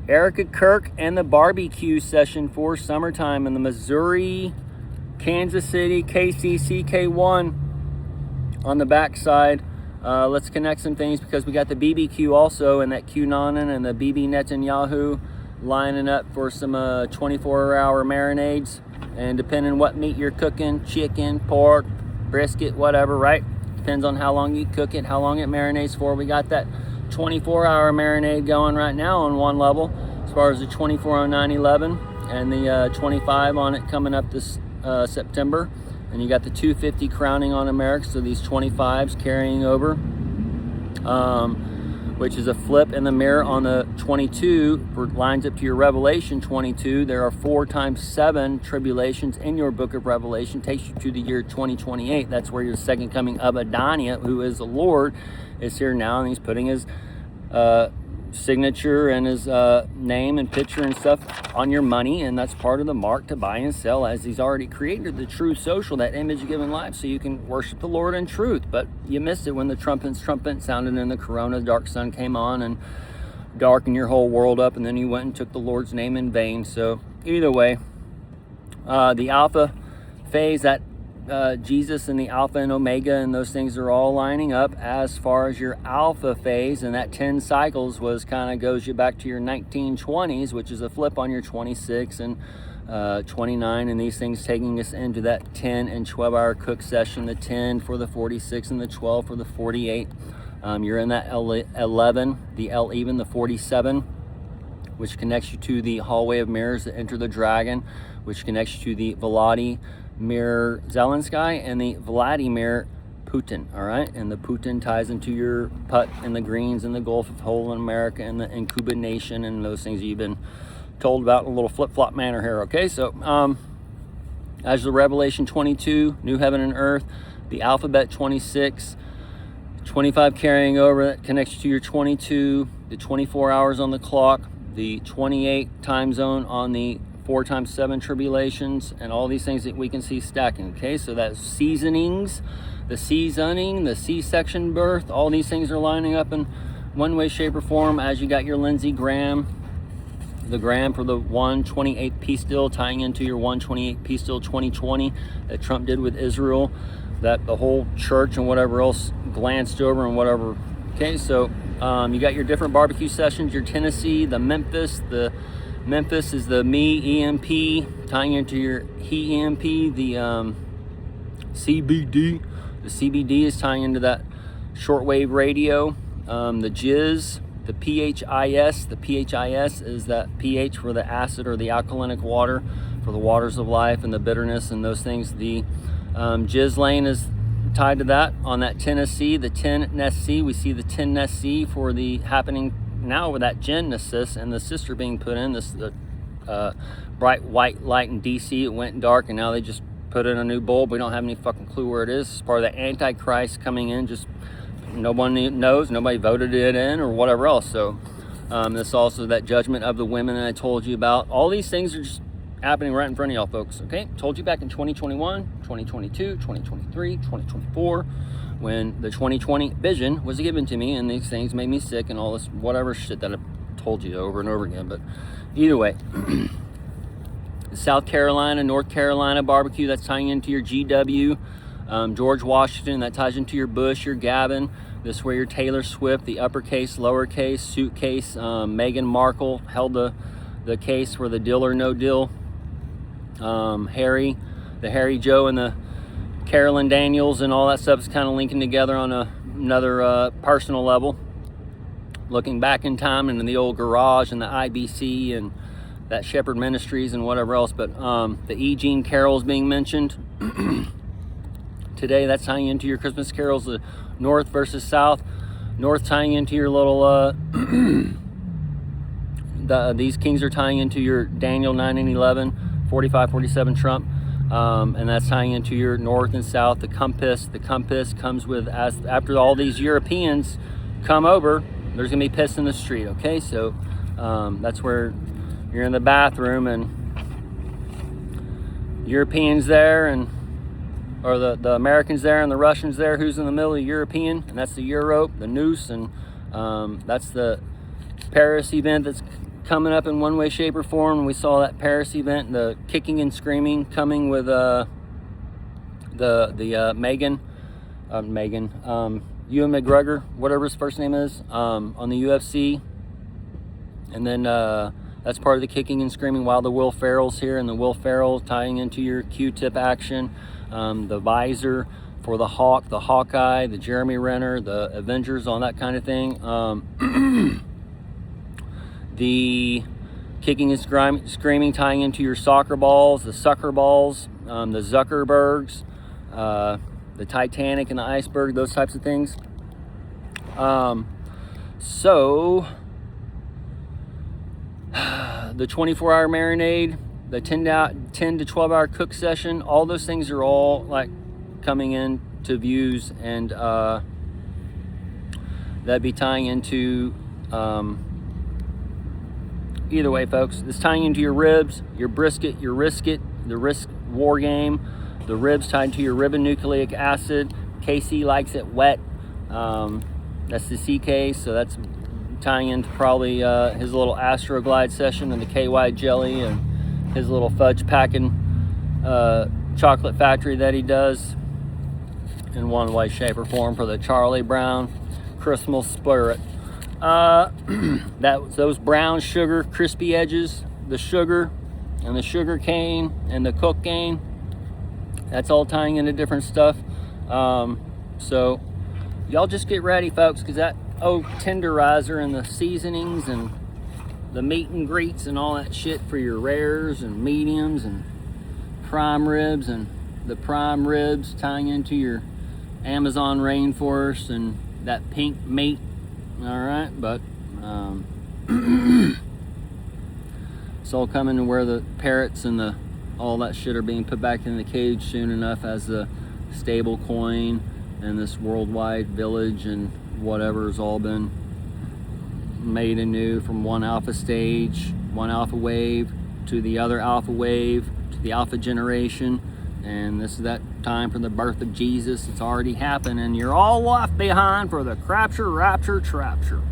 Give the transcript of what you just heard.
Erica Kirk and the barbecue session for summertime in the Missouri, Kansas City, KC, CK1 on the backside. Let's connect some things because we got the BBQ also and that QAnon and the BB Netanyahu lining up for some 24-hour marinades. And depending on what meat you're cooking, chicken, pork, brisket, whatever, right? Depends on how long you cook it, how long it marinates for. We got that 24-hour marinade going right now on one level as far as the 24 on 9/11 and the 25 on it coming up this September. And you got the 250 crowning on America, so these 25s carrying over, which is a flip in the mirror on the 22, lines up to your Revelation 22. There are 4 times 7 tribulations in your book of Revelation, takes you to the year 2028. That's where your second coming of Adonai, who is the Lord, is here now, and he's putting his signature and his name and picture and stuff on your money, and that's part of the mark to buy and sell, as he's already created the true social, that image given life, so you can worship the Lord in truth. But you missed it when the trumpet sounded in the corona, dark sun came on and darkened your whole world up, and then you went and took the Lord's name in vain. So either way, the alpha phase, that Jesus and the alpha and omega and those things are all lining up as far as your alpha phase, and that 10 cycles was kind of goes you back to your 1920s, which is a flip on your 26 and 29, and these things taking us into that 10 and 12-hour cook session, the 10 for the 46 and the 12 for the 48. You're in that L11, the L even, the 47, which connects you to the hallway of mirrors that enter the dragon, which connects you to the Vladimir Zelensky and the Vladimir Putin, all right? And the Putin ties into your putt and the greens and the Gulf of Whole in America and the Cuba Nation and those things you've been told about in a little flip-flop manner here, okay? So as the Revelation 22, New Heaven and Earth, the Alphabet 26, 25 carrying over, that connects to your 22, the 24 hours on the clock, the 28 time zone on the 4 times 7 tribulations, and all these things that we can see stacking, okay? So that's seasonings, the seasoning, the C-section birth, all these things are lining up in one way, shape, or form as you got your Lindsey Graham, the Graham for the 128 peace deal tying into your 128 peace deal 2020 that Trump did with Israel, that the whole church and whatever else glanced over and whatever, okay? So you got your different barbecue sessions, your Tennessee, the Memphis is the me EMP tying into your he EMP, the CBD. The CBD is tying into that shortwave radio. The Jizz, the PHIS. The PHIS is that pH for the acid or the alkalinic water, for the waters of life and the bitterness and those things. The Jizz lane is tied to that on that Tennessee, the 10 Nessie. We see the 10 Nessie for the happening now with that Genesis and the sister being put in, this bright white light in DC. It went dark and now they just put in a new bulb. We don't have any fucking clue where it is. It's part of the Antichrist coming in, just nobody knows, nobody voted it in or whatever else. So this also that judgment of the women that I told you about. All these things are just happening right in front of y'all folks, okay? Told you back in 2021, 2022, 2023, 2024, when the 2020 vision was given to me and these things made me sick and all this whatever shit that I've told you over and over again. But either way, South Carolina, North Carolina barbecue, that's tying into your GW, George Washington, that ties into your Bush, your Gavin, this where your Taylor Swift, the uppercase, lowercase, suitcase, Meghan Markle held the case for the deal or no deal, Harry, the Harry Joe and the Carolyn Daniels and all that stuff is kind of linking together on another personal level, looking back in time into the old garage and the IBC and that Shepherd Ministries and whatever else. But the E. Jean Carroll is being mentioned today. That's tying into your Christmas carols, the North versus South. North tying into your little these kings are tying into your Daniel 9 and 11, 45, 47 Trump. And that's tying into your North and South. The compass comes with, as after all these Europeans come over, there's gonna be piss in the street, okay? So that's where you're in the bathroom and Europeans there and or the Americans there and the Russians there. Who's in the middle? The European, and that's the Europe, the noose, and that's the Paris event that's coming up in one way, shape, or form. We saw that Paris event, the kicking and screaming coming with the Ewan McGregor, whatever his first name is, on the UFC. And then that's part of the kicking and screaming, while the Will Ferrell's here, and the Will Ferrell tying into your Q-tip action, the visor for the Hawk, the Hawkeye, the Jeremy Renner, the Avengers, all that kind of thing. The kicking and screaming tying into your soccer balls, the sucker balls, the Zuckerbergs, the Titanic and the iceberg, those types of things. So the 24-hour marinade, the 10 to 12 hour cook session, all those things are all like coming in to views, and that'd be tying into either way, folks. It's tying into your ribs, your brisket, your risket, the risk war game. The ribs tied to your ribonucleic acid. KC likes it wet. That's the CK, so that's tying into probably his little Astroglide session and the KY jelly and his little fudge packing chocolate factory that he does in one way, shape, or form for the Charlie Brown Christmas spirit. Those brown sugar crispy edges, the sugar and the sugar cane and the cocaine, that's all tying into different stuff. So y'all just get ready, folks, because that tenderizer and the seasonings and the meat and greets and all that shit for your rares and mediums and prime ribs, and the prime ribs tying into your Amazon rainforest and that pink meat. All right, but it's all coming to where the parrots and all that shit are being put back in the cage soon enough, as the stable coin and this worldwide village and whatever has all been made anew, from one alpha stage, one alpha wave to the other alpha wave to the alpha generation. And this is that time for the birth of Jesus. It's already happened, and you're all left behind for the crapture, rapture, trapture.